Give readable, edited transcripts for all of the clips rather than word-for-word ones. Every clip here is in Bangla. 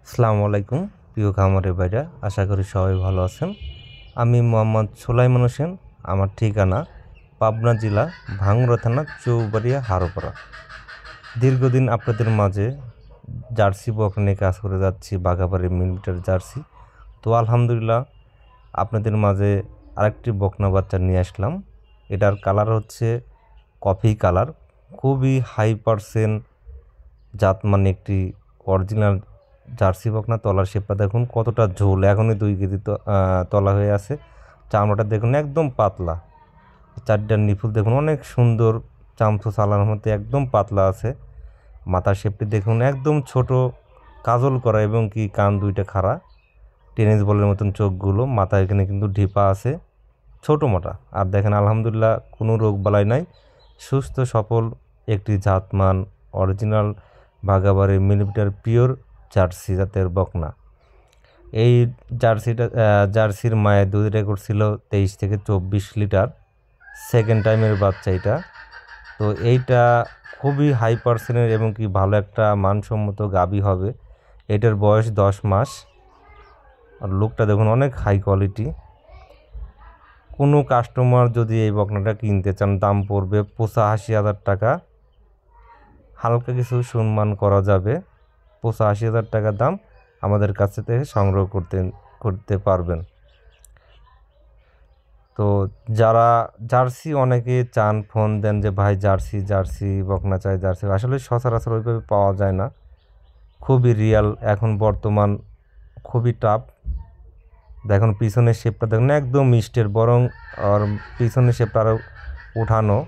আসসালামু আলাইকুম প্রিয় খামারের ভাইরা, আশা করি সবাই ভালো আছেন। আমি মোহাম্মদ সুলাইমান হোসেন। আমার ঠিকানা পাবনা জেলা ভাঙ্গুড়া থানা চৌবাড়িয়া হারোপাড়া। দীর্ঘদিন আপনাদের মাঝে জার্সি বকনা নিয়ে কাজ করে যাচ্ছি, বাঘাবাড়ির মিলিটারি জার্সি। তো আলহামদুলিল্লাহ আপনাদের মাঝে আরেকটি বকনা বাচ্চা নিয়ে আসলাম। এটার কালার হচ্ছে কফি কালার, খুবই হাই পার্সেন্ট জাত, মানে একটি অরিজিনাল জার্সি বকনা। তলার শেপটা দেখুন কতটা ঝোল, এখনই 2 কেজি তলা হয়ে আছে। চামড়াটা দেখুন একদম পাতলা, চারটার নিপুল দেখুন অনেক সুন্দর, চামচো চালানোর মধ্যে একদম পাতলা আছে। মাথার শেপটি দেখুন একদম ছোট, কাজল করা এবং কি কান দুইটা খাড়া, টেনিস বলের মতন চোখগুলো, মাথা এখানে কিন্তু ঢিপা আছে, ছোটো মোটা। আর দেখেন আলহামদুলিল্লাহ কোনো রোগ বালাই নাই, সুস্থ সফল একটি জাতমান অরিজিনাল বাঘাবাড়ির মিলিমিটার পিওর জার্সি জাতের বকনা। এই জার্সির মায়ের দুধ রেকর্ড ছিল 23 থেকে 24 লিটার, সেকেন্ড টাইমের বাচ্চা এটা। তো এইটা খুবই হাই পার্সেন্টের এবং কি ভালো একটা মানসম্মত গাভী হবে। এটার বয়স 10 মাস। আর লুকটা দেখুন অনেক হাই কোয়ালিটি। কোনো কাস্টমার যদি এই বকনাটা কিনতে চান, দাম পড়বে 85,000 টাকা। হালকা কিছু সম্মান করা যাবে। 85,000 টাকা দাম, আমাদের কাছে থেকে সংগ্রহ করতে পারবেন। তো যারা জার্সি অনেকে চান, ফোন দেন যে ভাই জার্সি বকনা চাই, জার্সি আসলে সচরাচর ওইভাবে পাওয়া যায় না, খুবই রিয়াল এখন বর্তমান, খুবই টাফ। দেখুন পিছনের শেপটা দেখুন একদম মিষ্টের, বরং আর পিছনের শেপটা আরও উঠানো,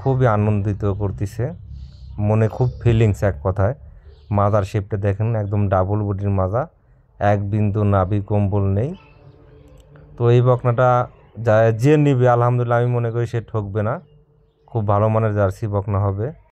খুবই আনন্দিত করতেছে, মনে খুব ফিলিংস এক কথায়। মাজার শেপটা দেখেন একদম ডাবল বডির মাজা, এক বিন্দু নাভি কম্বল নেই। তো এই বকনাটা যে নিবে আলহামদুলিল্লাহ আমি মনে করি সে ঠকবে না, খুব ভালো মানের জার্সি বকনা হবে।